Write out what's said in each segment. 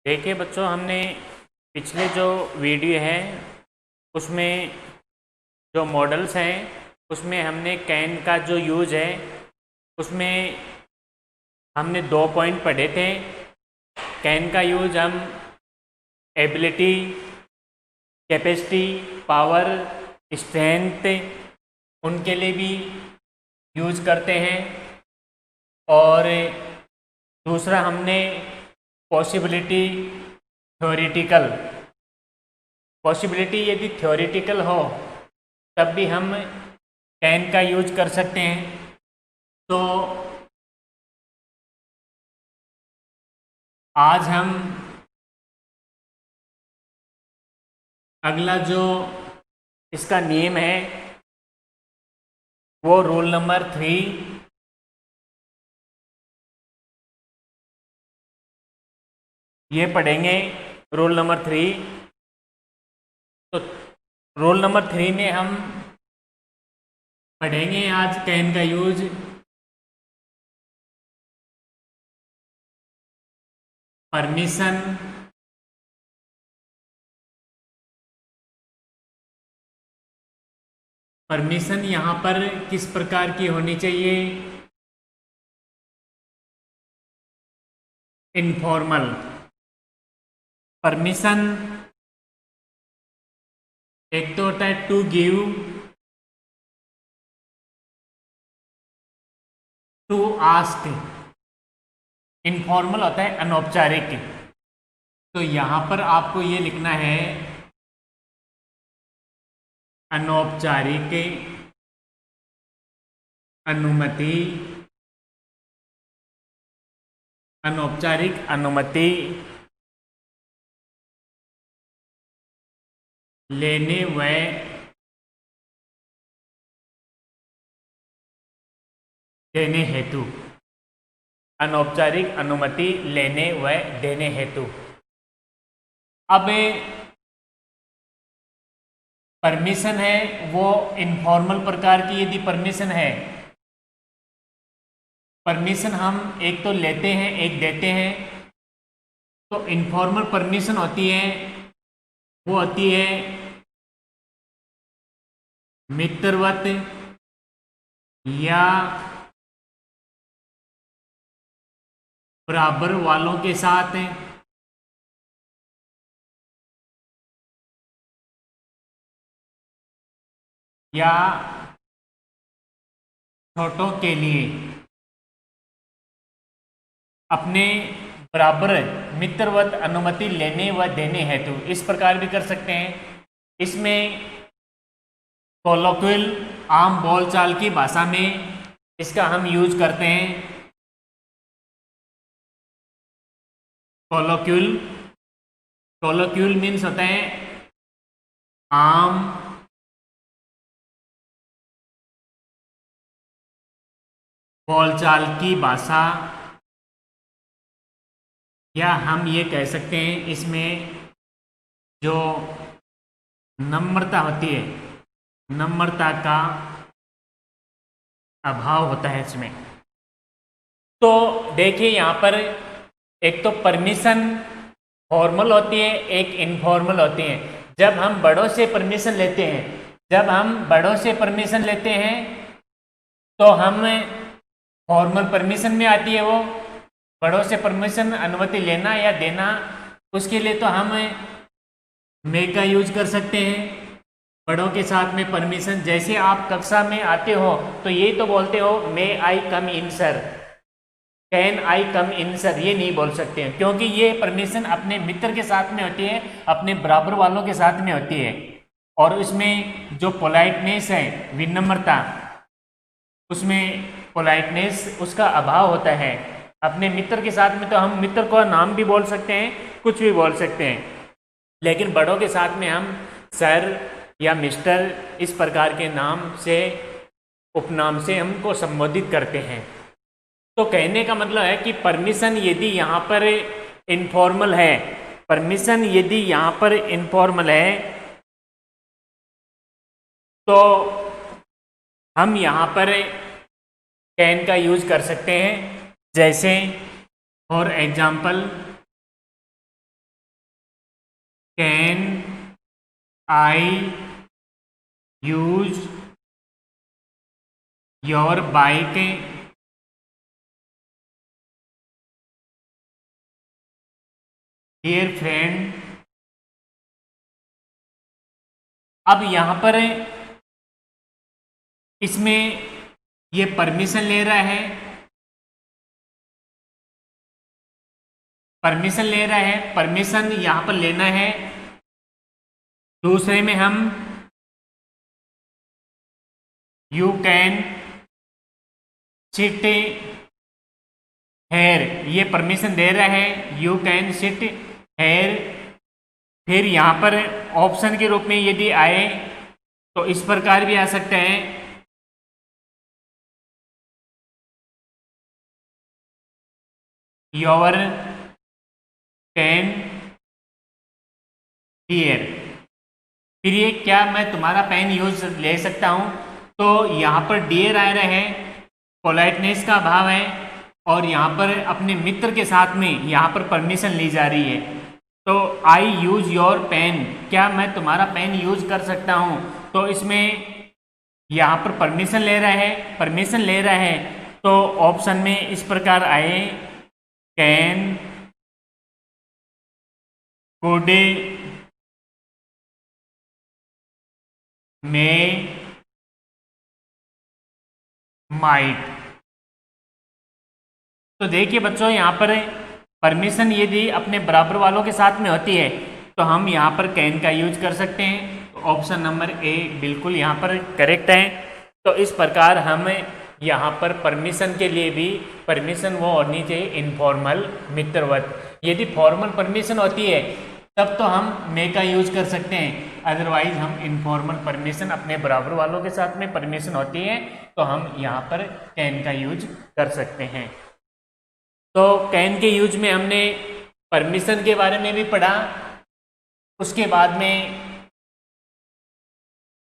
देखिए बच्चों, हमने पिछले जो वीडियो है उसमें जो मॉडल्स हैं उसमें हमने कैन का जो यूज है उसमें हमने 2 पॉइंट पढ़े थे। कैन का यूज हम एबिलिटी, कैपेसिटी, पावर, स्ट्रेंथ उनके लिए भी यूज करते हैं। और दूसरा हमने पॉसिबिलिटी पॉसिबिलिटी यदि थ्योरेटिकल हो तब भी हम कैन का यूज कर सकते हैं। तो आज हम अगला जो इसका नियम है वो रूल नंबर 3 ये पढ़ेंगे। रूल नंबर 3, तो रूल नंबर 3 में हम पढ़ेंगे आज कैन का यूज। परमिशन, परमिशन यहाँ पर किस प्रकार की होनी चाहिए? Informal permission. एक तो होता है to give, to ask. Informal होता है अनौपचारिक। तो यहां पर आपको ये लिखना है अनौपचारिक अनुमति, अनौपचारिक अनुमति लेने व देने हेतु। अनौपचारिक अनुमति लेने व देने हेतु। अब परमिशन है वो इनफॉर्मल प्रकार की यदि परमिशन है, परमिशन हम एक तो लेते हैं एक देते हैं। तो इनफॉर्मल परमिशन होती है वो होती है मित्रवत या बराबर वालों के साथ या छोटों के लिए अपने बराबर मित्रवत अनुमति लेने व देने हेतु। इस प्रकार भी कर सकते हैं। इसमें कोलोक्वियल आम बोलचाल की भाषा में इसका हम यूज करते हैं। कोलोक्वियल मीन्स होता है आम बोलचाल की भाषा, या हम ये कह सकते हैं इसमें जो नम्रता होती है, नम्रता का अभाव होता है इसमें। तो देखिए यहाँ पर एक तो परमिशन फॉर्मल होती है, एक इनफॉर्मल होती है। जब हम बड़ों से परमिशन लेते हैं, तो हम फॉर्मल परमिशन में आती है वो। बड़ों से परमिशन अनुमति लेना या देना, उसके लिए तो हम मे का यूज कर सकते हैं। बड़ों के साथ में परमिशन, जैसे आप कक्षा में आते हो तो ये तो बोलते हो may I come in sir, can I come in sir, ये नहीं बोल सकते हैं क्योंकि ये परमिशन अपने मित्र के साथ में होती है, अपने बराबर वालों के साथ में होती है। और उसमें जो पोलाइटनेस है, विनम्रता, उसमें पोलाइटनेस उसका अभाव होता है। अपने मित्र के साथ में तो हम मित्र का नाम भी बोल सकते हैं, कुछ भी बोल सकते हैं, लेकिन बड़ों के साथ में हम सर या मिस्टर इस प्रकार के नाम से, उपनाम से हमको संबोधित करते हैं। तो कहने का मतलब है कि परमिशन यदि यहाँ पर इनफॉर्मल है, परमिशन यदि यहाँ पर इनफॉर्मल है तो हम यहाँ पर कैन का यूज कर सकते हैं। जैसे for example, can I use your bike dear friend. अब यहां पर इसमें ये परमिशन ले रहा है, परमिशन यहां पर लेना है। दूसरे में हम यू कैन सिट हेयर, ये परमिशन दे रहा है, यू कैन सिट हेयर। फिर यहां पर ऑप्शन के रूप में यदि आए तो इस प्रकार भी आ सकते हैं, योर कैन हियर। फिर ये क्या मैं तुम्हारा पेन यूज ले सकता हूं, तो यहां पर डियर आ रहा है, पोलाइटनेस का भाव है, और यहां पर अपने मित्र के साथ में यहां पर परमिशन ली जा रही है। तो आई यूज योर पेन, क्या मैं तुम्हारा पेन यूज कर सकता हूं, तो इसमें यहां पर परमिशन ले रहा है, तो ऑप्शन में इस प्रकार आए, कैन कुड में माइट। तो देखिए बच्चों, यहां पर परमिशन यदि अपने बराबर वालों के साथ में होती है तो हम यहां पर कैन का यूज कर सकते हैं। तो ऑप्शन नंबर ए बिल्कुल यहां पर करेक्ट है। तो इस प्रकार हम यहां पर परमिशन के लिए भी परमिशन वो होनी चाहिए इनफॉर्मल मित्रवत। यदि फॉर्मल परमिशन होती है तब तो हम मे का यूज कर सकते हैं, अदरवाइज हम इनफॉर्मल परमिशन अपने बराबर वालों के साथ में परमिशन होती है तो हम यहाँ पर कैन का यूज कर सकते हैं। तो कैन के यूज में हमने परमिशन के बारे में भी पढ़ा, उसके बाद में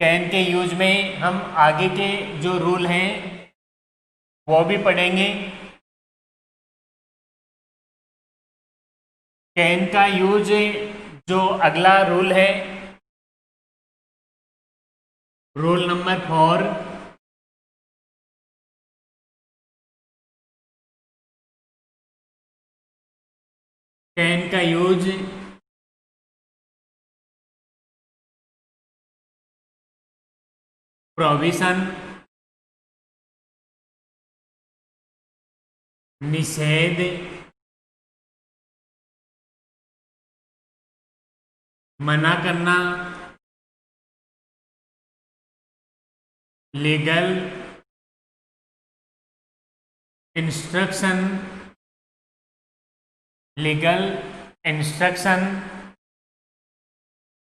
कैन के यूज में हम आगे के जो रूल हैं वो भी पढ़ेंगे। कैन का यूज जो अगला रूल है, रूल नंबर 4, कैन का यूज प्रोविशन, निषेध, मना करना, लीगल इंस्ट्रक्शन,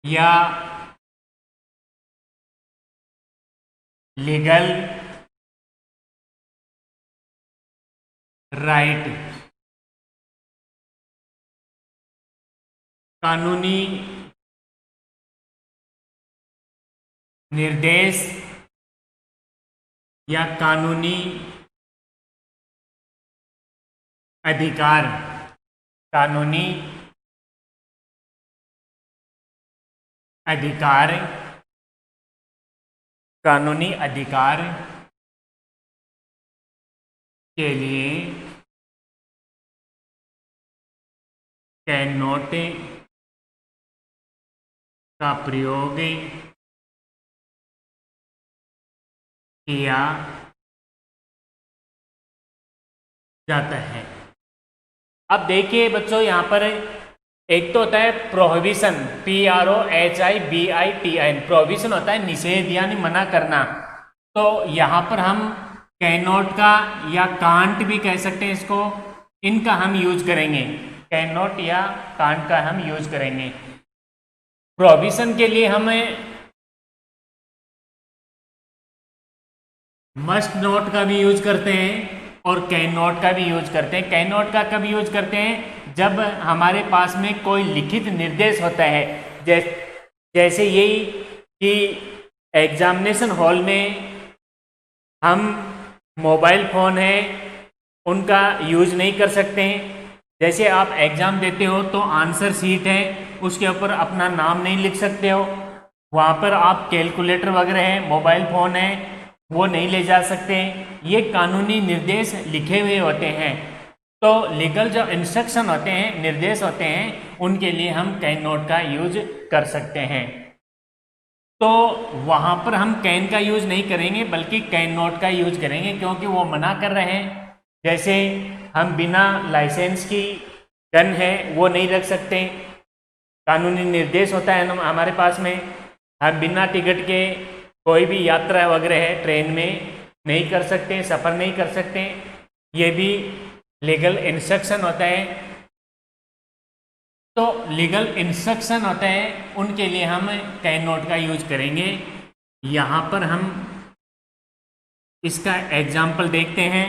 या लीगल राइट, कानूनी निर्देश या कानूनी अधिकार, कानूनी अधिकार, कानूनी अधिकार के लिए कैन नॉट का प्रयोग किया जाता है। अब देखिए बच्चों, यहाँ पर एक तो होता है प्रोहिबिशन, PROHIBITIN, प्रोहिबिशन होता है निषेध यानी मना करना। तो यहाँ पर हम कैन नॉट का या कांट भी कह सकते हैं इसको, इनका हम यूज करेंगे, कैन नॉट या कांट का हम यूज करेंगे। प्रोहिबिशन के लिए हमें मस्ट नॉट का भी यूज करते हैं और कैन नॉट का भी यूज करते हैं। कैन नॉट का कब यूज करते हैं, जब हमारे पास में कोई लिखित निर्देश होता है, जैसे यही कि एग्जामिनेशन हॉल में हम मोबाइल फ़ोन है उनका यूज नहीं कर सकते हैं। जैसे आप एग्ज़ाम देते हो तो आंसर शीट है उसके ऊपर अपना नाम नहीं लिख सकते हो। वहाँ पर आप कैलकुलेटर वगैरह है, मोबाइल फ़ोन है, वो नहीं ले जा सकते। ये कानूनी निर्देश लिखे हुए होते हैं। तो लीगल जो इंस्ट्रक्शन होते हैं, निर्देश होते हैं, उनके लिए हम कैन नोट का यूज कर सकते हैं। तो वहाँ पर हम कैन का यूज नहीं करेंगे बल्कि कैन नोट का यूज करेंगे, क्योंकि वो मना कर रहे हैं। जैसे हम बिना लाइसेंस की गन है वो नहीं रख सकते, कानूनी निर्देश होता है हमारे पास में। हम बिना टिकट के कोई भी यात्रा वगैरह है ट्रेन में नहीं कर सकते, सफ़र नहीं कर सकते। ये भी लीगल इंस्ट्रक्शन होता है। तो लीगल इंस्ट्रक्शन होते हैं, उनके लिए हम कैन नोट का यूज करेंगे। यहाँ पर हम इसका एग्जाम्पल देखते हैं।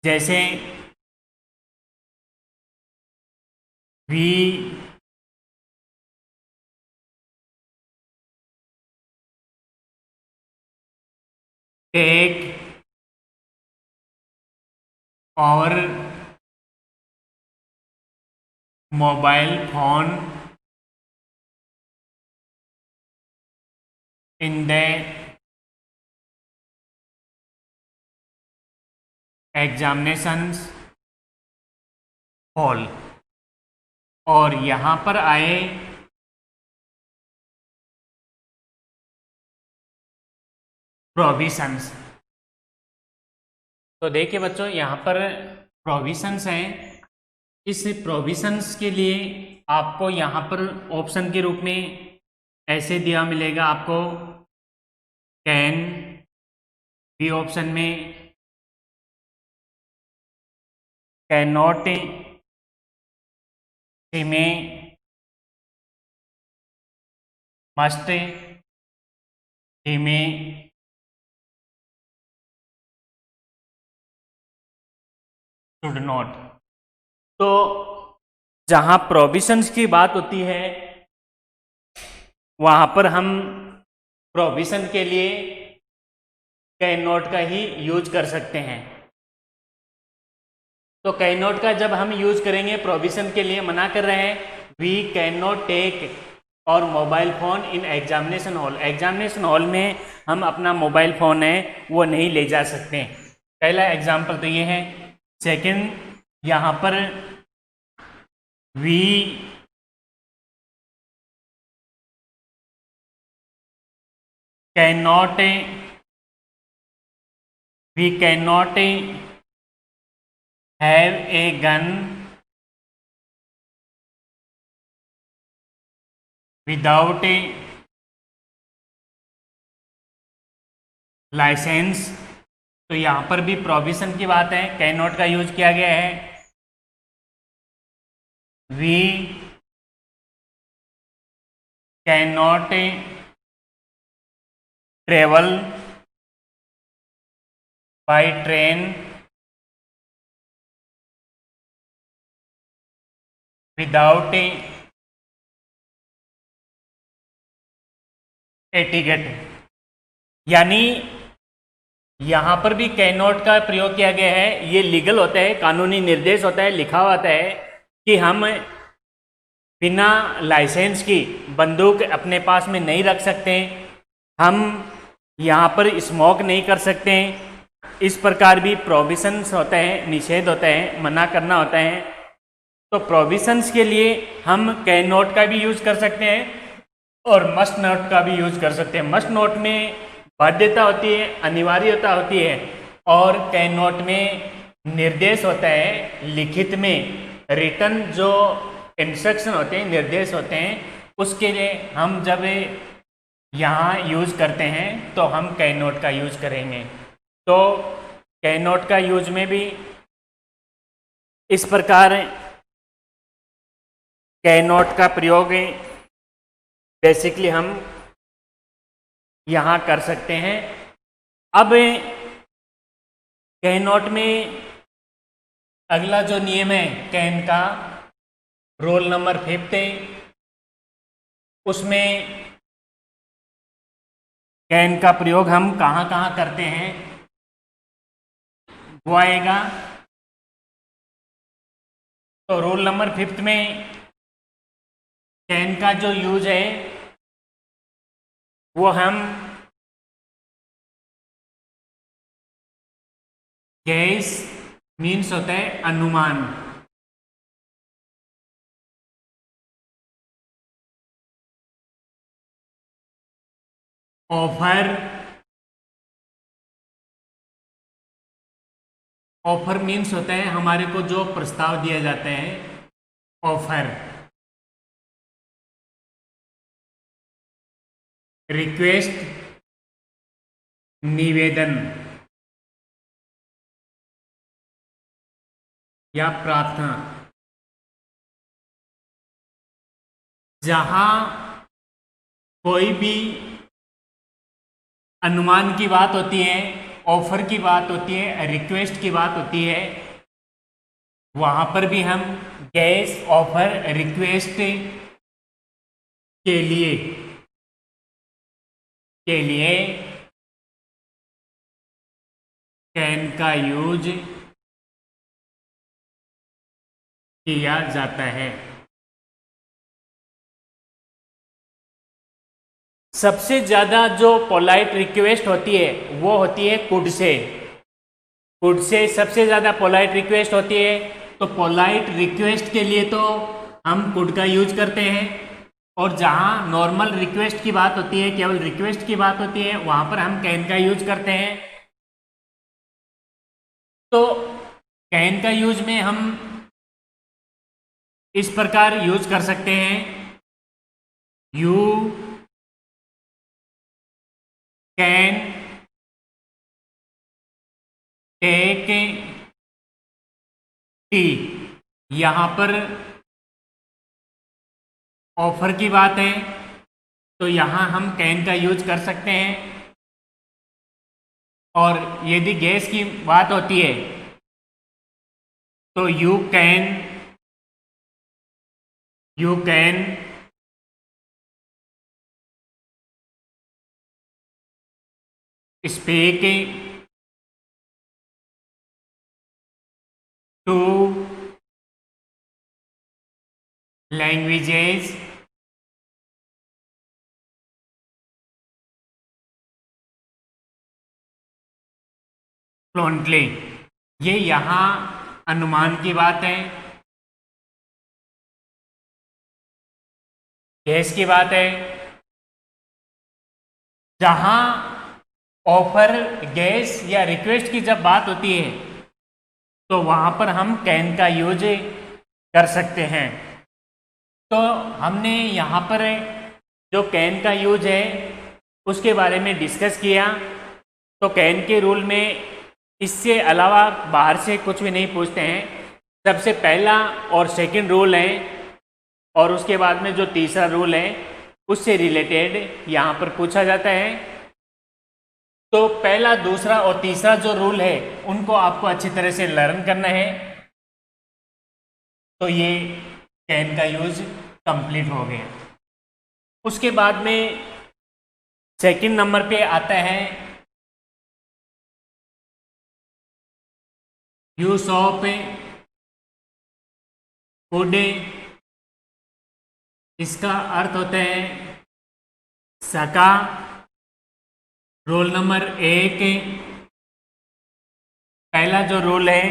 जैसे वी टेक और mobile phone in the examinations hall, और यहाँ पर आए प्रोविजंस। तो देखिए बच्चों, यहाँ पर प्रोविजंस हैं। इस प्रोविजंस के लिए आपको यहाँ पर ऑप्शन के रूप में ऐसे दिया मिलेगा आपको, कैन, बी ऑप्शन में कैन नॉट, सी में मस्ट, डी में शुड नॉट। तो जहाँ प्रोविजंस की बात होती है वहाँ पर हम प्रोविजन के लिए कैन नॉट का ही यूज कर सकते हैं। तो कैन नॉट का जब हम यूज करेंगे, प्रोविजन के लिए मना कर रहे हैं, वी कैन नॉट टेक और mobile phone in examination hall. Examination hall में हम अपना मोबाइल फ़ोन है वो नहीं ले जा सकते। पहला एग्जाम्पल तो ये है। सेकंड, यहाँ पर we can not have a gun without a licence. तो यहाँ पर भी प्रोविजन की बात है, कैन नॉट का यूज किया गया है। We can not travel by train without a ticket. यानी यहाँ पर भी कैन नॉट का प्रयोग किया गया है। ये लीगल होता है, कानूनी निर्देश होता है, लिखा होता है कि हम बिना लाइसेंस की बंदूक अपने पास में नहीं रख सकते, हम यहाँ पर स्मोक नहीं कर सकते। इस प्रकार भी प्रोविजंस होता है, निषेध होता है, मना करना होता है। तो प्रोविजंस के लिए हम कैन नॉट का भी यूज कर सकते हैं और मस्ट नोट का भी यूज कर सकते हैं। मस्ट नोट में बाध्यता होती है, अनिवार्यता होती है, और कैन नोट में निर्देश होता है, लिखित में रिटर्न जो इंस्ट्रक्शन होते हैं, निर्देश होते हैं, उसके लिए हम जब यहाँ यूज करते हैं तो हम कैन नोट का यूज करेंगे। तो कैन नोट का यूज में भी इस प्रकार कैन नोट का प्रयोग बेसिकली हम यहाँ कर सकते हैं। अब कैन नोट में अगला जो नियम है कैन का, रोल नंबर 5, उसमें कैन का प्रयोग हम कहाँ कहाँ करते हैं वो आएगा। तो रोल नंबर 5 में कैन का जो यूज है वो हम गैस मीन्स होता है अनुमान। ऑफर, ऑफर मीन्स होता है हमारे को जो प्रस्ताव दिया जाते हैं, ऑफर। रिक्वेस्ट, निवेदन या प्रार्थना। जहां कोई भी अनुमान की बात होती है, ऑफर की बात होती है, रिक्वेस्ट की बात होती है, वहां पर भी हम गैस ऑफर रिक्वेस्ट के लिए कैन का यूज किया जाता है। सबसे ज्यादा जो पोलाइट रिक्वेस्ट होती है वो होती है कुड से। कुड से सबसे ज्यादा पोलाइट रिक्वेस्ट होती है, तो पोलाइट रिक्वेस्ट के लिए तो हम कुड का यूज करते हैं, और जहां नॉर्मल रिक्वेस्ट की बात होती है, केवल रिक्वेस्ट की बात होती है, वहां पर हम कैन का यूज करते हैं। तो कैन का यूज में हम इस प्रकार यूज कर सकते हैं, यू कैन टेक टी। यहां पर ऑफर की बात है तो यहां हम कैन का यूज कर सकते हैं, और यदि गैस की बात होती है तो you can speak to languages fluently. ये यहां अनुमान की बात है, गैस की बात है। जहां ऑफर, गैस या रिक्वेस्ट की जब बात होती है तो वहां पर हम कैन का यूज कर सकते हैं। तो हमने यहाँ पर जो कैन का यूज है उसके बारे में डिस्कस किया। तो कैन के रूल में इससे अलावा बाहर से कुछ भी नहीं पूछते हैं। सबसे पहला और सेकंड रूल है, और उसके बाद में जो तीसरा रूल है उससे रिलेटेड यहाँ पर पूछा जाता है। तो पहला, दूसरा और तीसरा जो रूल है उनको आपको अच्छी तरह से लर्न करना है, तो ये कैन का यूज कंप्लीट हो गया। उसके बाद में सेकंड नंबर पे आता है यूज ऑफ कुड। इसका अर्थ होता है सका। रूल नंबर 1, पहला जो रूल है,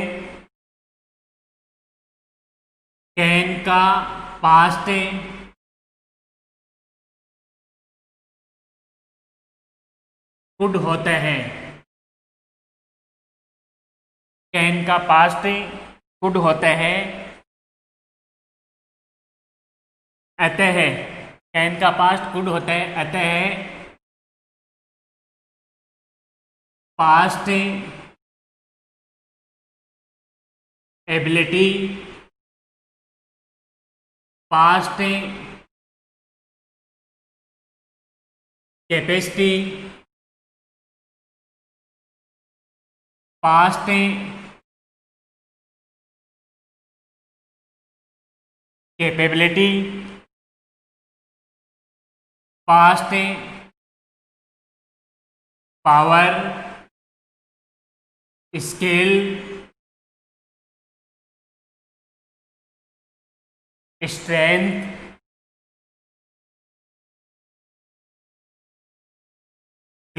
कैन का पास्ट कुड होता है। कैन का पास्ट कुड होता है, अतः कैन का पास्ट कुड होता है, अतः past ability, past capacity, past capability, past power, skill, strength,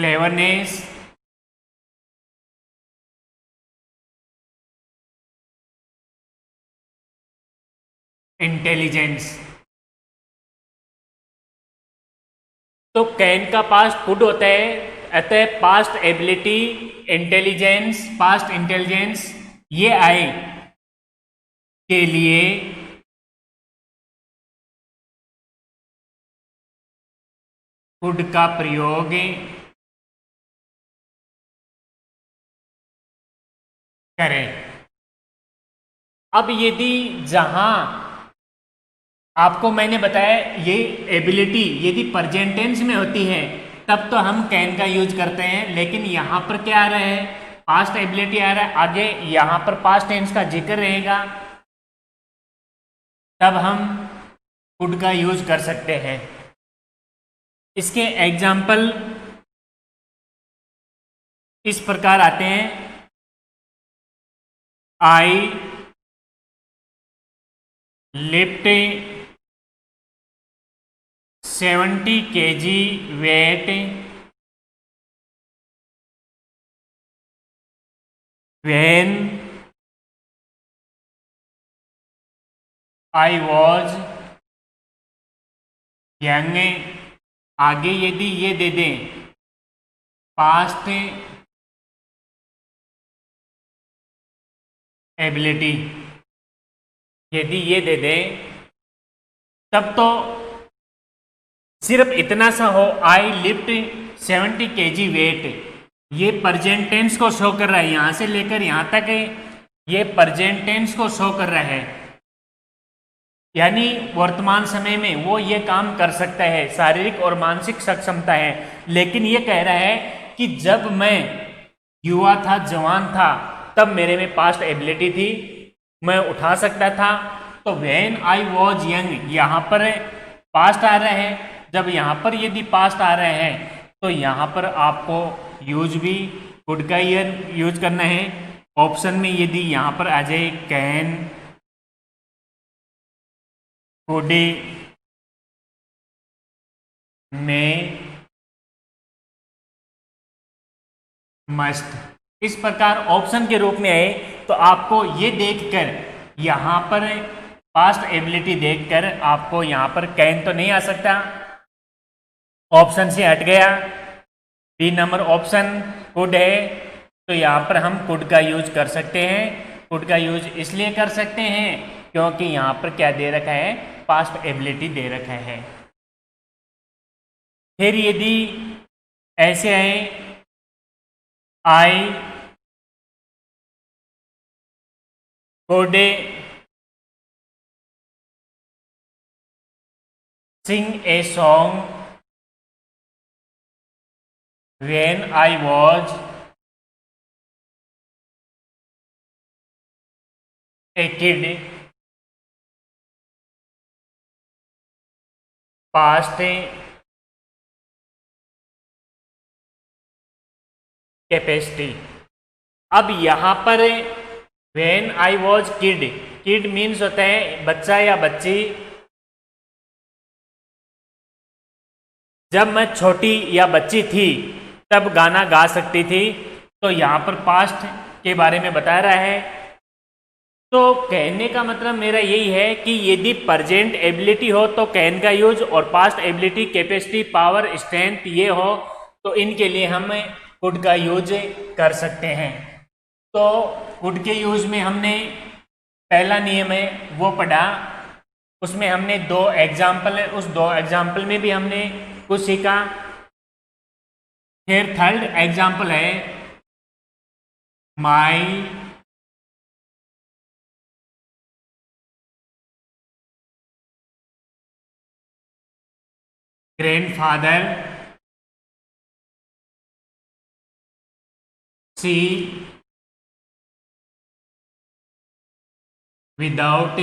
cleverness, intelligence. तो कैन का पास्ट गुड होता है, अतः past ability, intelligence, past intelligence ये आए के लिए गुड का प्रयोग करें। अब यदि जहां आपको मैंने बताया ये एबिलिटी यदि प्रेजेंट टेंस में होती है तब तो हम कैन का यूज करते हैं, लेकिन यहां पर क्या आ रहा है, पास्ट एबिलिटी आ रहा है, आगे यहां पर पास्ट टेंस का जिक्र रहेगा तब हम कुड का यूज कर सकते हैं। इसके एग्जाम्पल इस प्रकार आते हैं, आई lift 70 kg weight when I was young। आगे यदि ये दे दें पास्ट एबिलिटी, यदि ये दे दें तब तो सिर्फ इतना सा हो, आई लिफ्ट 70 kg वेट, ये प्रेजेंट टेंस को शो कर रहा है, यहां से लेकर यहां तक ये प्रेजेंट टेंस को शो कर रहा है, यानी वर्तमान समय में वो ये काम कर सकता है, शारीरिक और मानसिक सक्षमता है। लेकिन ये कह रहा है कि जब मैं युवा था, जवान था, तब मेरे में पास्ट एबिलिटी थी, मैं उठा सकता था। तो व्हेन आई वॉज यंग यहां पर पास्ट आ रहा है, जब यहां पर यदि पास्ट आ रहे हैं तो यहां पर आपको यूज भी कुड का यूज करना है। ऑप्शन में यदि यहां पर आ जाए कैन, कुड, में, मस्ट, इस प्रकार ऑप्शन के रूप में आए तो आपको ये देखकर यहां पर पास्ट एबिलिटी देखकर आपको यहां पर कैन तो नहीं आ सकता, ऑप्शन से हट गया। बी नंबर ऑप्शन कुड है, तो यहां पर हम कुड का यूज कर सकते हैं। कुड का यूज इसलिए कर सकते हैं क्योंकि यहां पर क्या दे रखा है, पास्ट एबिलिटी दे रखा है। फिर यदि ऐसे आए I could sing a song when I was a kid, past capacity. अब यहां पर when I was kid, kid means होता है बच्चा या बच्ची, जब मैं छोटी या बच्ची थी तब गाना गा सकती थी, तो यहां पर पास्ट के बारे में बता रहा है। तो कहने का मतलब मेरा यही है कि यदि प्रेजेंट एबिलिटी हो तो कैन का यूज, और past ability capacity, power, strength ये हो तो इनके लिए हम कुड का यूज कर सकते हैं। तो कुड के यूज में हमने पहला नियम है वो पढ़ा, उसमें हमने 2 एग्जाम्पल है, उस 2 एग्जाम्पल में भी हमने कुछ सीखा। फिर थर्ड एग्जाम्पल है my grandfather see without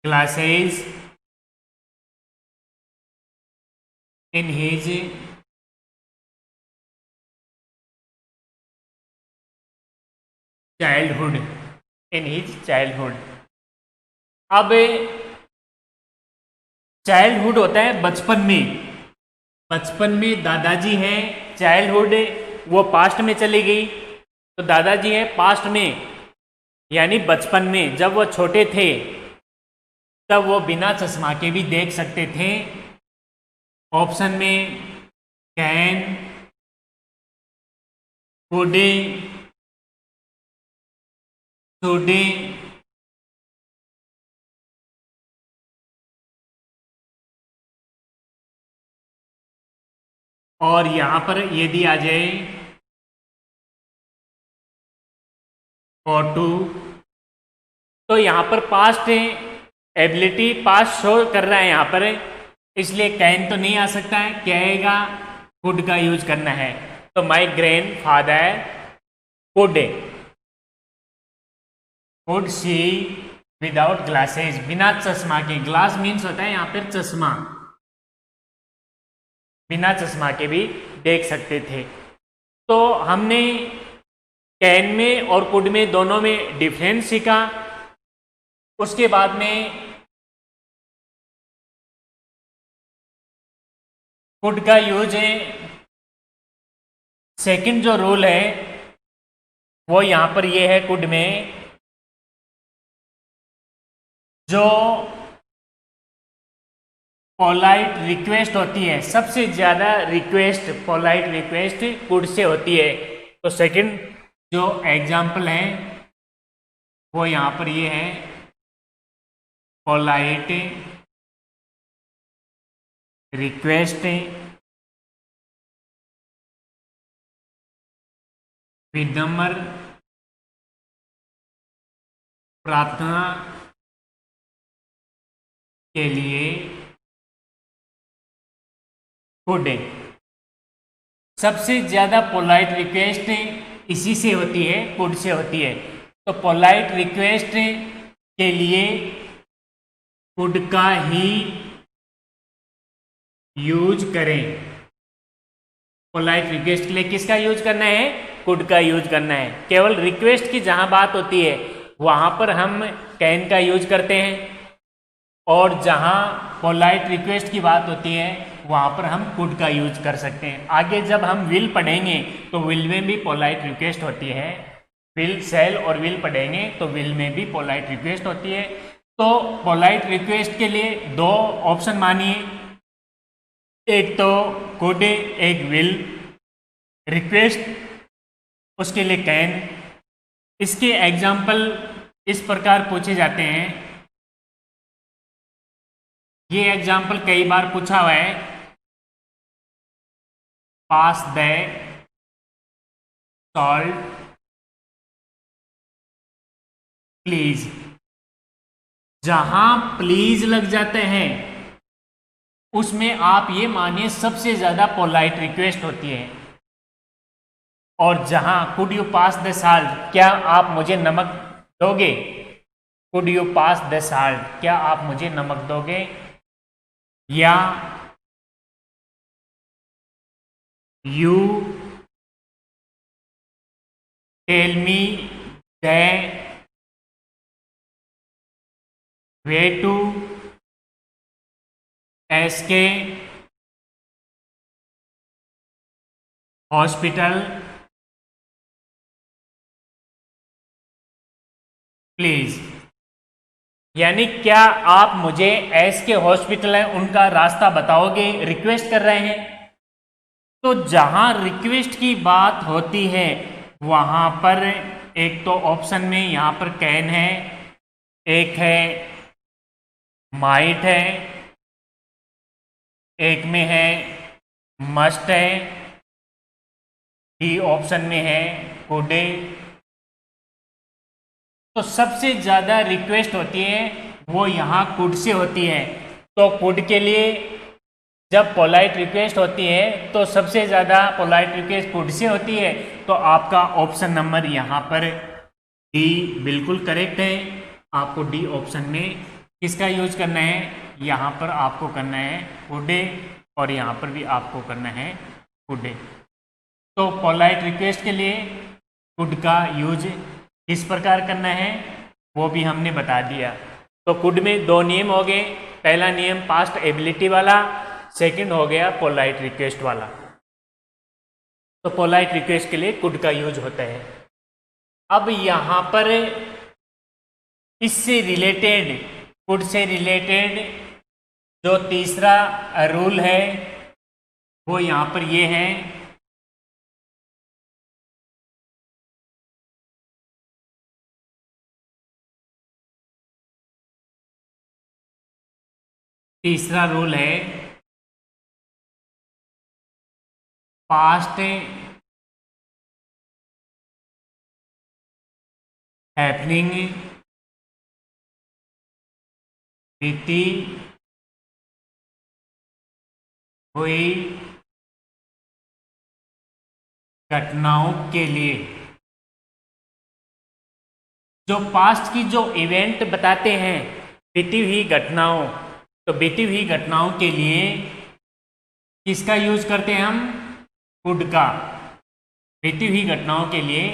glasses in his childhood, in his childhood। अब चाइल्डहुड होता है बचपन में, बचपन में दादाजी है, चाइल्डहुड वो पास्ट में चली गई, तो दादाजी है पास्ट में, यानी बचपन में जब वो छोटे थे तब वो बिना चश्मा के भी देख सकते थे। ऑप्शन में कैन, कुड, शुड, और यहां पर यदि आ जाए और टू, तो यहां पर पास्ट एबिलिटी पास्ट शो कर रहा है यहां पर, इसलिए कैन तो नहीं आ सकता है, क्या आएगा, कुड का यूज करना है। तो my grand father could see without glasses, बिना चश्मा के, ग्लास मीन्स होता है यहां पर चश्मा, बिना चश्मा के भी देख सकते थे। तो हमने कैन में और कुड में दोनों में डिफरेंस सीखा। उसके बाद में कुड का यूज है, सेकंड जो रूल है वो यहां पर ये है, कुड में जो पोलाइट रिक्वेस्ट होती है, सबसे ज्यादा request, polite request could say होती है। तो सेकंड जो एग्जाम्पल है वो यहां पर ये है, पोलाइट रिक्वेस्ट विनम्र प्रार्थना के लिए कुड। सबसे ज्यादा पोलाइट रिक्वेस्ट इसी से होती है, कुड से होती है। तो पोलाइट रिक्वेस्ट के लिए कुड का ही यूज करें। पोलाइट रिक्वेस्ट के लिए किसका यूज करना है, कुड का यूज करना है। केवल रिक्वेस्ट की जहां बात होती है वहां पर हम कैन का यूज करते हैं, और जहां पोलाइट रिक्वेस्ट की बात होती है वहां पर हम कुड का यूज कर सकते हैं। आगे जब हम विल पढ़ेंगे तो विल में भी पोलाइट रिक्वेस्ट होती है, विल, शैल और विल पढ़ेंगे तो विल में भी पोलाइट रिक्वेस्ट होती है। तो पोलाइट रिक्वेस्ट के लिए दो ऑप्शन मानिए, एक तो कुड, एक विल। रिक्वेस्ट उसके लिए कैन। इसके एग्जाम्पल इस प्रकार पूछे जाते हैं, ये एग्जाम्पल कई बार पूछा हुआ है, पास द सॉल्ट प्लीज। जहां प्लीज लग जाते हैं उसमें आप ये मानिए सबसे ज्यादा पोलाइट रिक्वेस्ट होती है। और जहां could you pass the salt, क्या आप मुझे नमक दोगे, could you pass the salt, क्या आप मुझे नमक दोगे, या you tell me the way to S K hospital please. यानी क्या आप मुझे एस के हॉस्पिटल है उनका रास्ता बताओगे, रिक्वेस्ट कर रहे हैं। तो जहां रिक्वेस्ट की बात होती है वहां पर एक तो ऑप्शन में यहां पर कैन है, एक है माइट है, एक में है मस्ट है, डी ऑप्शन में है कुड। तो सबसे ज्यादा रिक्वेस्ट होती है वो यहां कुड से होती है। तो कुड के लिए जब पोलाइट रिक्वेस्ट होती है तो सबसे ज्यादा पोलाइट रिक्वेस्ट कुड से होती है। तो आपका ऑप्शन नंबर यहां पर डी बिल्कुल करेक्ट है। आपको डी ऑप्शन में किसका यूज करना है, यहां पर आपको करना है कुड, और यहां पर भी आपको करना है कुड। तो पोलाइट रिक्वेस्ट के लिए कुड का यूज किस प्रकार करना है वो भी हमने बता दिया। तो कुड में दो नियम हो गए, पहला नियम पास्ट एबिलिटी वाला, सेकंड हो गया पोलाइट रिक्वेस्ट वाला। तो पोलाइट रिक्वेस्ट के लिए कुड का यूज होता है। अब यहाँ पर इससे रिलेटेड, कुड से रिलेटेड जो तीसरा रूल है वो यहाँ पर ये है, तीसरा रूल है पास्ट हैपनिंग बीती हुई घटनाओं के लिए। जो पास्ट की जो इवेंट बताते हैं बीती हुई घटनाओं, तो बीती हुई घटनाओं के लिए किसका यूज करते हैं हम? कुड का। बीती हुई घटनाओं के लिए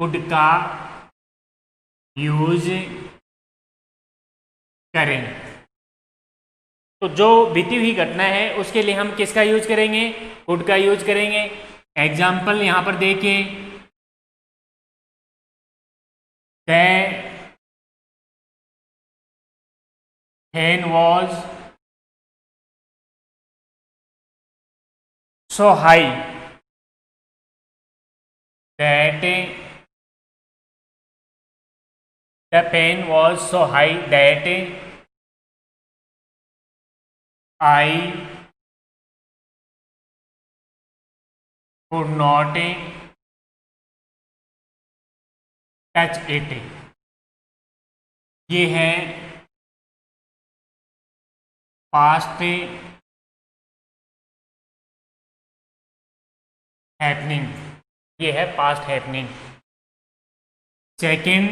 कुड का यूज करें। तो जो बीती हुई घटना है उसके लिए हम किसका यूज करेंगे? कुड का यूज करेंगे। एग्जाम्पल यहां पर देखिए, The hen was so high that the pen was so high that I could not touch it. ये है पास्ट हैपनिंग, ये है past happening. Second,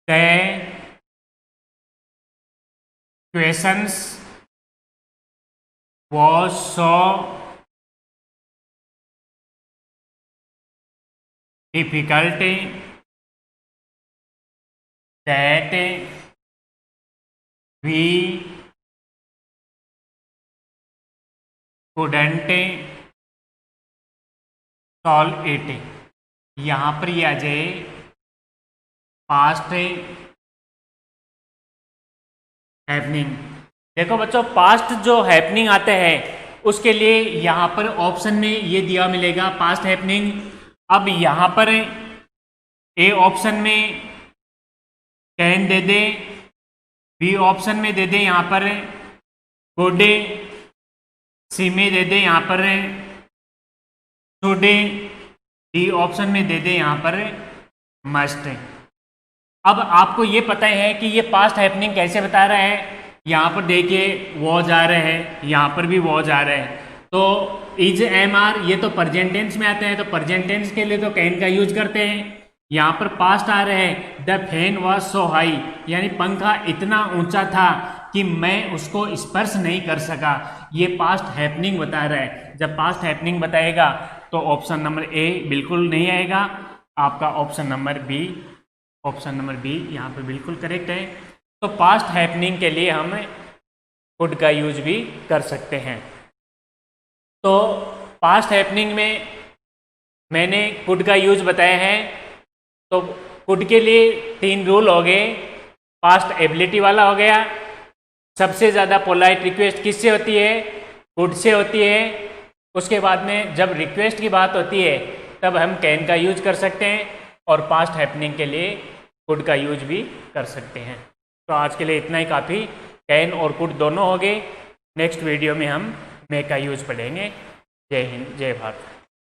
the questions was so difficult that we couldn't solve it। यहाँ पर ये आ जाए past happening. देखो बच्चों, पास्ट जो हैपनिंग आता है उसके लिए यहाँ पर ऑप्शन में ये दिया मिलेगा पास्ट हैपनिंग। अब यहाँ पर ए ऑप्शन में कैन दे दे, बी ऑप्शन में दे दे यहाँ पर कुड, सी में दे दे यहाँ पर शुड, डी ऑप्शन में दे दे यहाँ पर मस्ट। अब आपको ये पता है कि ये पास्ट हैपनिंग कैसे बता रहा है। यहाँ पर देखिए वॉज आ रहा है, यहाँ पर भी वॉज आ रहा है। तो इज एम आर ये तो प्रेजेंट टेंस में आते हैं, तो प्रेजेंट टेंस के लिए तो कैन का यूज करते हैं। यहाँ पर पास्ट आ रहे हैं, the fan was so high, यानी पंखा इतना ऊंचा था कि मैं उसको स्पर्श नहीं कर सका। ये पास्ट हैपनिंग बता रहा है। जब पास्ट हैपनिंग बताएगा तो ऑप्शन नंबर ए बिल्कुल नहीं आएगा, आपका ऑप्शन नंबर बी यहाँ पर बिल्कुल करेक्ट है। तो पास्ट हैपनिंग के लिए हम कुड का यूज भी कर सकते हैं। तो पास्ट हैपनिंग में मैंने कुड का यूज बताया है। तो कुड के लिए 3 रूल हो गए। पास्ट एबिलिटी वाला हो गया, सबसे ज़्यादा पोलाइट रिक्वेस्ट किससे होती है? कुड से होती है। उसके बाद में जब रिक्वेस्ट की बात होती है तब हम कैन का यूज कर सकते हैं, और पास्ट हैपनिंग के लिए कुड का यूज भी कर सकते हैं। तो आज के लिए इतना ही काफ़ी। कैन और कुड दोनों हो गए। नेक्स्ट वीडियो में हम मे का यूज पढ़ेंगे। जय हिंद, जय भारत।